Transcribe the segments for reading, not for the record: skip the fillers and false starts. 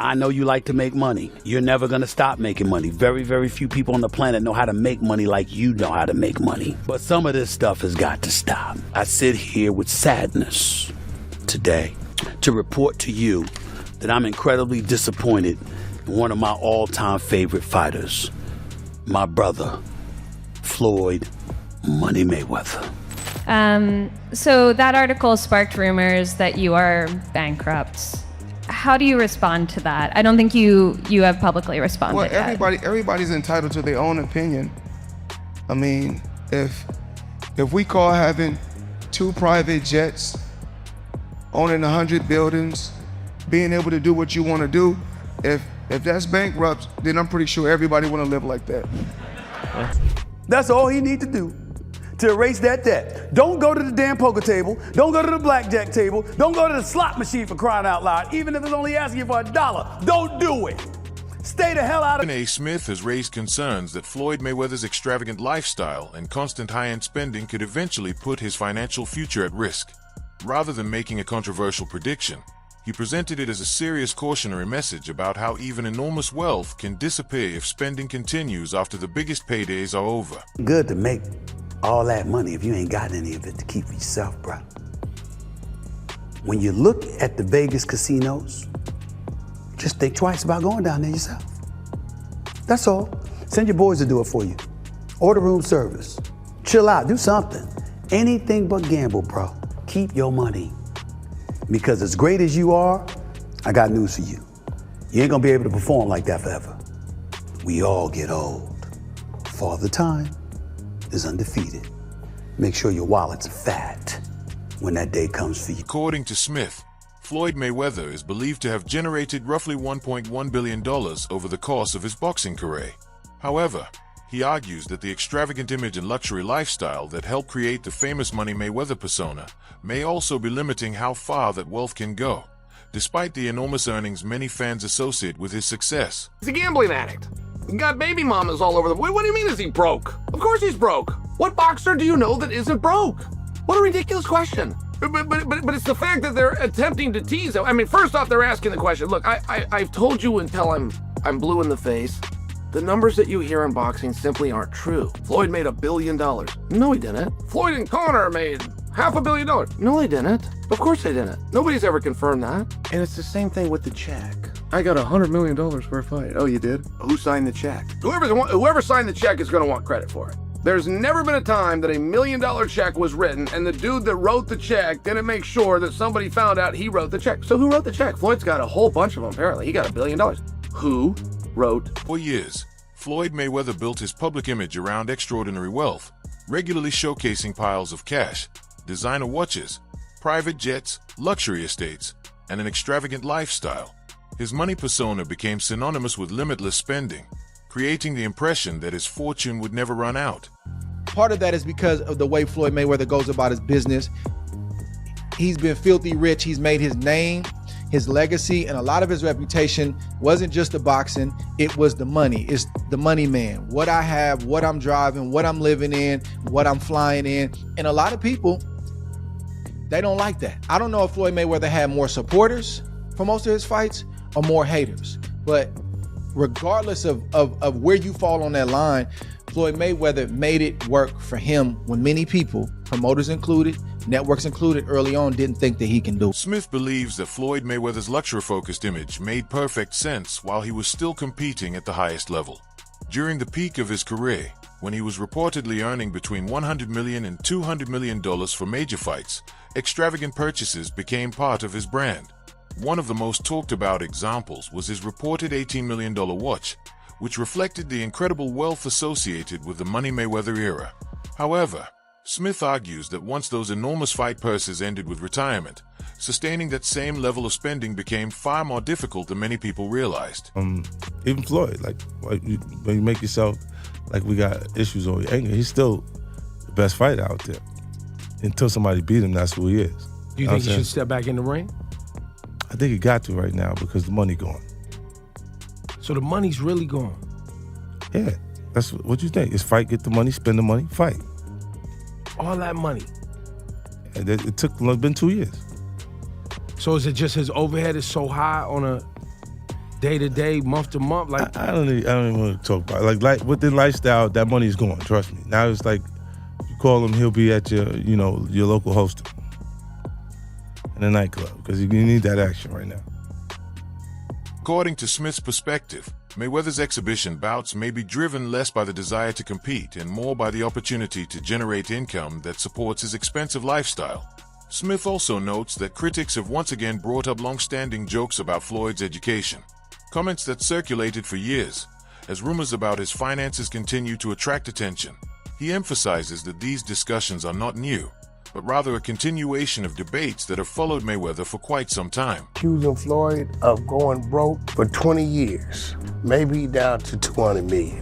I know you like to make money. You're never going to stop making money. Very, very few people on the planet know how to make money like you know how to make money. But some of this stuff has got to stop. I sit here with sadness today to report to you that I'm incredibly disappointed in one of my all-time favorite fighters, my brother, Floyd Money Mayweather. So that article sparked rumors that you are bankrupt. How do you respond to that? I don't think you have publicly responded yet. Everybody's entitled to their own opinion. I mean, if we call having 2 private jets, owning 100 buildings, being able to do what you want to do, if that's bankrupt, then I'm pretty sure everybody want to live like that. That's all he need to do to erase that debt. Don't go to the damn poker table. Don't go to the blackjack table. Don't go to the slot machine, for crying out loud, even if it's only asking you for $1. Don't do it. Stay the hell out of A. Smith has raised concerns that Floyd Mayweather's extravagant lifestyle and constant high-end spending could eventually put his financial future at risk. Rather than making a controversial prediction, he presented it as a serious cautionary message about how even enormous wealth can disappear if spending continues after the biggest paydays are over. Good to make all that money if you ain't got any of it to keep for yourself, bro. When you look at the Vegas casinos, just think twice about going down there yourself. That's all. Send your boys to do it for you. Order room service. Chill out, do something. Anything but gamble, bro. Keep your money. Because as great as you are, I got news for you. You ain't gonna be able to perform like that forever. We all get old. Father Time is undefeated. Make sure your wallets are fat when that day comes for you. According to Smith, Floyd Mayweather is believed to have generated roughly $1.1 billion over the course of his boxing career. However, he argues that the extravagant image and luxury lifestyle that helped create the famous Money Mayweather persona may also be limiting how far that wealth can go, despite the enormous earnings many fans associate with his success. He's a gambling addict. He's got baby mamas all over the... What do you mean is he broke? Of course he's broke. What boxer do you know that isn't broke? What a ridiculous question. But it's the fact that they're attempting to tease him. I mean, first off, they're asking the question. Look, I've told you until I'm blue in the face. The numbers that you hear in boxing simply aren't true. Floyd made $1 billion. No, he didn't. Floyd and Conor made $500 million. No, they didn't. Of course they didn't. Nobody's ever confirmed that. And it's the same thing with the check. I got $100 million for a fight. Oh, you did? Who signed the check? Whoever signed the check is going to want credit for it. There's never been a time that $1 million check was written and the dude that wrote the check didn't make sure that somebody found out he wrote the check. So who wrote the check? Floyd's got a whole bunch of them, apparently. He got $1 billion. Who wrote? For years, Floyd Mayweather built his public image around extraordinary wealth, regularly showcasing piles of cash, designer watches, private jets, luxury estates, and an extravagant lifestyle. His money persona became synonymous with limitless spending, creating the impression that his fortune would never run out. Part of that is because of the way Floyd Mayweather goes about his business. He's been filthy rich. He's made his name, his legacy, and a lot of his reputation wasn't just the boxing, it was the money. It's the money man. What I have, what I'm driving, what I'm living in, what I'm flying in. And a lot of people, they don't like that. I don't know if Floyd Mayweather had more supporters for most of his fights or more haters, but regardless of where you fall on that line, Floyd Mayweather made it work for him when many people, promoters included, networks included, early on didn't think that he can do. Smith believes that Floyd Mayweather's luxury-focused image made perfect sense while he was still competing at the highest level. During the peak of his career, when he was reportedly earning between $100 million and $200 million for major fights, extravagant purchases became part of his brand. One of the most talked about examples was his reported $18 million watch, which reflected the incredible wealth associated with the Money Mayweather era. However, Smith argues that once those enormous fight purses ended with retirement, sustaining that same level of spending became far more difficult than many people realized. Even Floyd, when you make yourself like we got issues on your anger, he's still the best fighter out there. Until somebody beat him, that's who he is. Do you think he should step back in the ring? I think he got to right now because the money gone. So the money's really gone? Yeah, that's what you think. It's fight, get the money, spend the money, fight. All that money? And it took been 2 years. So is it just his overhead is so high on day to day, month to month? Like, I don't even want to talk about it. Like with the lifestyle, that money's gone. Trust me. Now it's like you call him, he'll be at your local hostel in a nightclub because you need that action right now. According to Smith's perspective, Mayweather's exhibition bouts may be driven less by the desire to compete and more by the opportunity to generate income that supports his expensive lifestyle. Smith also notes that critics have once again brought up long-standing jokes about Floyd's education, comments that circulated for years. As rumors about his finances continue to attract attention, he emphasizes that these discussions are not new, but rather a continuation of debates that have followed Mayweather for quite some time. Accusing Floyd of going broke for 20 years, maybe down to 200 million.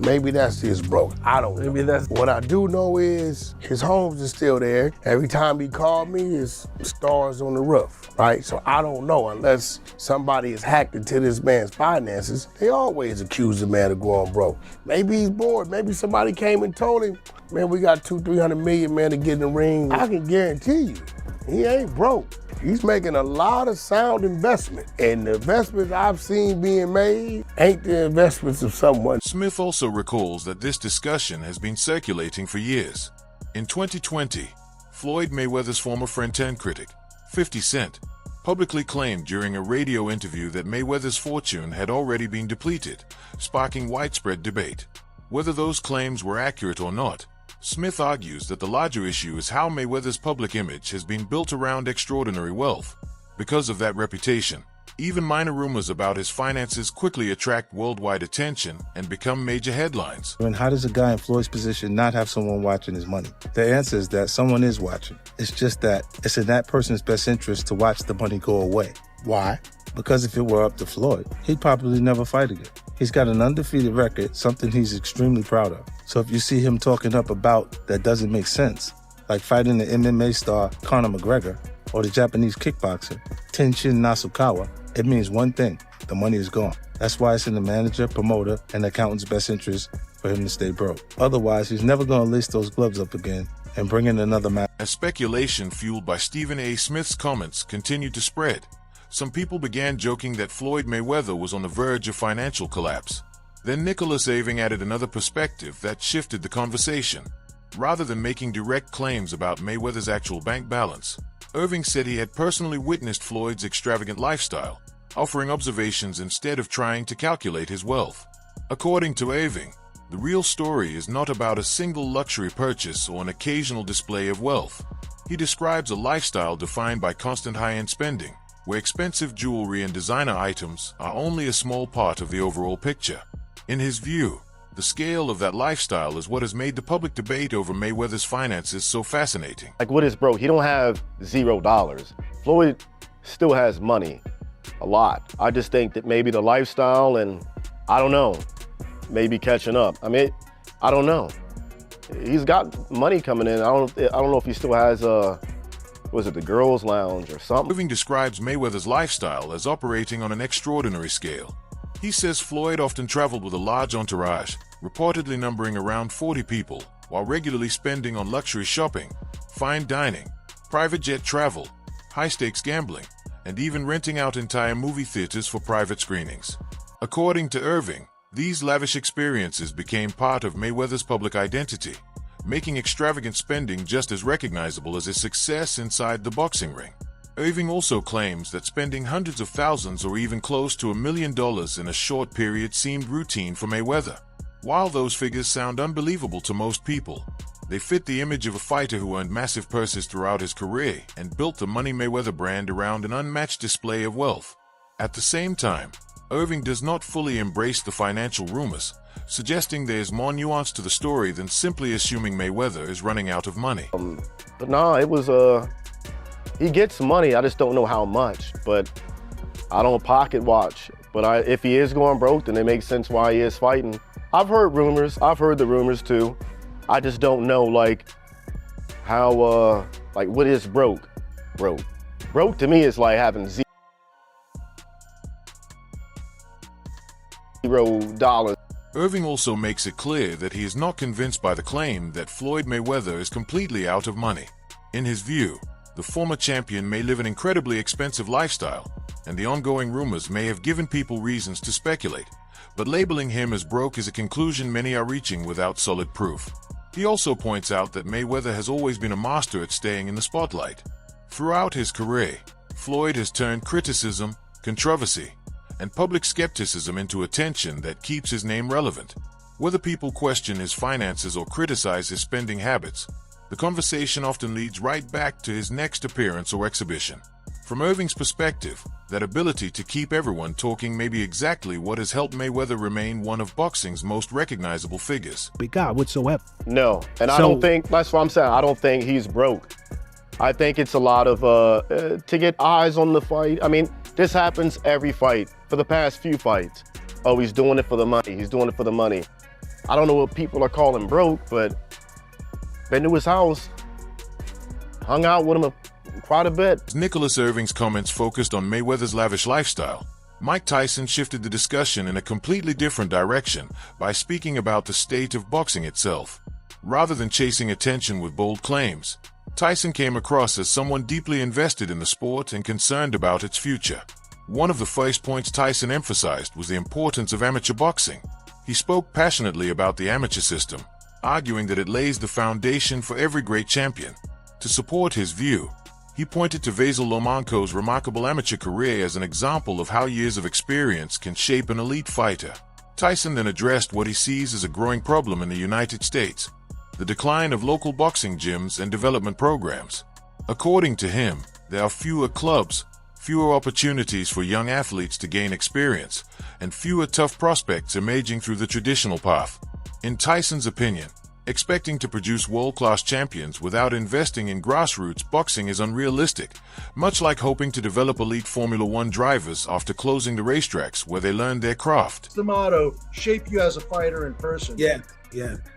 Maybe that's his broke. I don't know. maybe that's What I do know is his homes are still there. Every time he called me, his stars on the roof, right? So I don't know, unless somebody has hacked into this man's finances. They always accuse the man of going broke. Maybe he's bored. Maybe somebody came and told him, man, we got 200-300 million, man, to get in the ring. I can guarantee you, he ain't broke. He's making a lot of sound investment. And the investments I've seen being made ain't the investments of someone. Smith also recalls that this discussion has been circulating for years. In 2020, Floyd Mayweather's former friend turned critic, 50 Cent, publicly claimed during a radio interview that Mayweather's fortune had already been depleted, sparking widespread debate. Whether those claims were accurate or not, Smith argues that the larger issue is how Mayweather's public image has been built around extraordinary wealth. Because of that reputation, even minor rumors about his finances quickly attract worldwide attention and become major headlines. And how does a guy in Floyd's position not have someone watching his money? The answer is that someone is watching. It's just that it's in that person's best interest to watch the money go away. Why? Because if it were up to Floyd, he'd probably never fight again. He's got an undefeated record, something he's extremely proud of. So if you see him talking up about that doesn't make sense, like fighting the MMA star Conor McGregor or the Japanese kickboxer Tenshin Nasukawa, it means one thing: the money is gone. That's why it's in the manager, promoter, and accountant's best interest for him to stay broke. Otherwise, he's never going to lace those gloves up again and bring in another match. As speculation fueled by Stephen A. Smith's comments continued to spread, some people began joking that Floyd Mayweather was on the verge of financial collapse. Then Nicholas Aving added another perspective that shifted the conversation. Rather than making direct claims about Mayweather's actual bank balance, Irving said he had personally witnessed Floyd's extravagant lifestyle, offering observations instead of trying to calculate his wealth. According to Aving, the real story is not about a single luxury purchase or an occasional display of wealth. He describes a lifestyle defined by constant high-end spending, where expensive jewelry and designer items are only a small part of the overall picture. In his view, the scale of that lifestyle is what has made the public debate over Mayweather's finances so fascinating. Like, what is broke? He don't have $0. Floyd still has money, a lot. I just think that maybe the lifestyle and, I don't know, maybe catching up. I mean, I don't know. He's got money coming in. I don't know if he still has was it the girls' lounge or something? Irving describes Mayweather's lifestyle as operating on an extraordinary scale. He says Floyd often traveled with a large entourage, reportedly numbering around 40 people, while regularly spending on luxury shopping, fine dining, private jet travel, high-stakes gambling, and even renting out entire movie theaters for private screenings. According to Irving, these lavish experiences became part of Mayweather's public identity, making extravagant spending just as recognizable as his success inside the boxing ring. Irving also claims that spending hundreds of thousands or even close to $1 million in a short period seemed routine for Mayweather. While those figures sound unbelievable to most people, they fit the image of a fighter who earned massive purses throughout his career and built the Money Mayweather brand around an unmatched display of wealth. At the same time, Irving does not fully embrace the financial rumors, suggesting there is more nuance to the story than simply assuming Mayweather is running out of money. But no, it was, he gets money, I just don't know how much, but I don't pocket watch. But if he is going broke, then it makes sense why he is fighting. I've heard rumors, I've heard the rumors too. I just don't know, like, how, like, what is broke? Broke to me is like having $0. Irving also makes it clear that he is not convinced by the claim that Floyd Mayweather is completely out of money. In his view, the former champion may live an incredibly expensive lifestyle, and the ongoing rumors may have given people reasons to speculate, but labeling him as broke is a conclusion many are reaching without solid proof. He also points out that Mayweather has always been a master at staying in the spotlight. Throughout his career, Floyd has turned criticism, controversy, and public skepticism into attention that keeps his name relevant. Whether people question his finances or criticize his spending habits, the conversation often leads right back to his next appearance or exhibition. From Irving's perspective, that ability to keep everyone talking may be exactly what has helped Mayweather remain one of boxing's most recognizable figures. Big guy whatsoever. No, and I don't think, that's what I'm saying, I don't think he's broke. I think it's a lot of, to get eyes on the fight. I mean, this happens every fight, for the past few fights. Oh, he's doing it for the money, he's doing it for the money. I don't know what people are calling broke, but been to his house, hung out with him quite a bit. Nicholas Irving's comments focused on Mayweather's lavish lifestyle. Mike Tyson shifted the discussion in a completely different direction by speaking about the state of boxing itself. Rather than chasing attention with bold claims, Tyson came across as someone deeply invested in the sport and concerned about its future. One of the first points Tyson emphasized was the importance of amateur boxing. He spoke passionately about the amateur system, arguing that it lays the foundation for every great champion. To support his view, he pointed to Vasyl Lomachenko's remarkable amateur career as an example of how years of experience can shape an elite fighter. Tyson then addressed what he sees as a growing problem in the United States: the decline of local boxing gyms and development programs. According to him, there are fewer clubs, fewer opportunities for young athletes to gain experience, and fewer tough prospects emerging through the traditional path. In Tyson's opinion, expecting to produce world-class champions without investing in grassroots boxing is unrealistic, much like hoping to develop elite Formula One drivers after closing the racetracks where they learned their craft. The motto, shape you as a fighter in person. Yeah.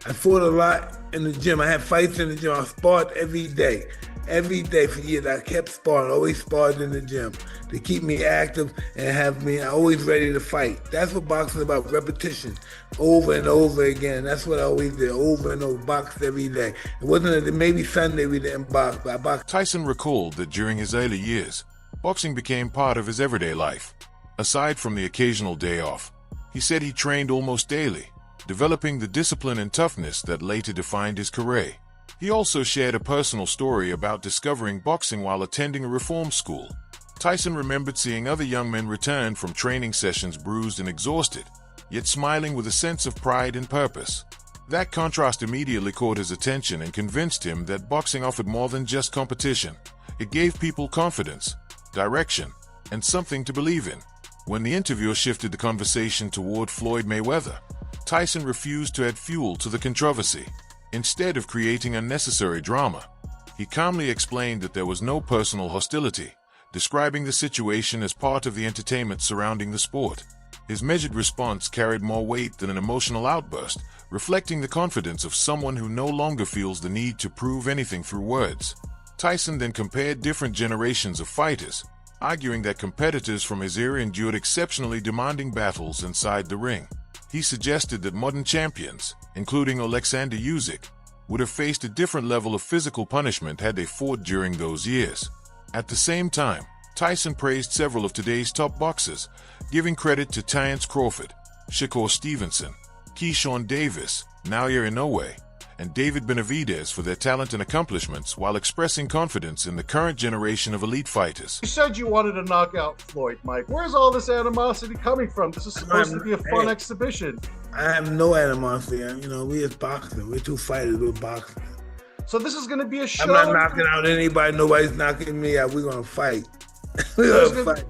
I fought a lot in the gym. I had fights in the gym. I sparred every day. Every day for years, I kept sparring, always sparred in the gym to keep me active and have me always ready to fight. That's what boxing is about, repetition, over and over again. That's what I always did, over and over, boxed every day. It wasn't maybe Sunday we didn't box, but I boxed. Tyson recalled that during his early years, boxing became part of his everyday life. Aside from the occasional day off, he said he trained almost daily, developing the discipline and toughness that later defined his career. He also shared a personal story about discovering boxing while attending a reform school. Tyson remembered seeing other young men return from training sessions bruised and exhausted, yet smiling with a sense of pride and purpose. That contrast immediately caught his attention and convinced him that boxing offered more than just competition. It gave people confidence, direction, and something to believe in. When the interviewer shifted the conversation toward Floyd Mayweather, Tyson refused to add fuel to the controversy. Instead of creating unnecessary drama, he calmly explained that there was no personal hostility, describing the situation as part of the entertainment surrounding the sport. His measured response carried more weight than an emotional outburst, reflecting the confidence of someone who no longer feels the need to prove anything through words. Tyson then compared different generations of fighters, arguing that competitors from his era endured exceptionally demanding battles inside the ring. He suggested that modern champions, including Alexander Usyk, would have faced a different level of physical punishment had they fought during those years. At the same time, Tyson praised several of today's top boxers, giving credit to Terence Crawford, Shakur Stevenson, Keyshawn Davis, Naoya Inoue, and David Benavidez for their talent and accomplishments while expressing confidence in the current generation of elite fighters. You said you wanted to knock out Floyd, Mike. Where's all this animosity coming from? This is supposed to be a fun exhibition. I have no animosity. We as boxing. We're two fighters. We're boxing. So this is going to be a show? I'm not knocking out anybody. Nobody's knocking me out. We're going to fight. We're going to fight.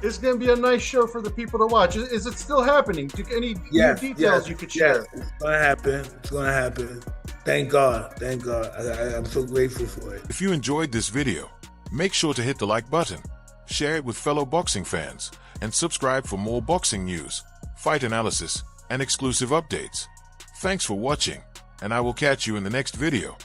It's going to be a nice show for the people to watch. Is it still happening? Any new details you could share? Yes, it's going to happen. It's going to happen. Thank God. Thank God. I'm so grateful for it. If you enjoyed this video, make sure to hit the like button, share it with fellow boxing fans, and subscribe for more boxing news, fight analysis, and exclusive updates. Thanks for watching, and I will catch you in the next video.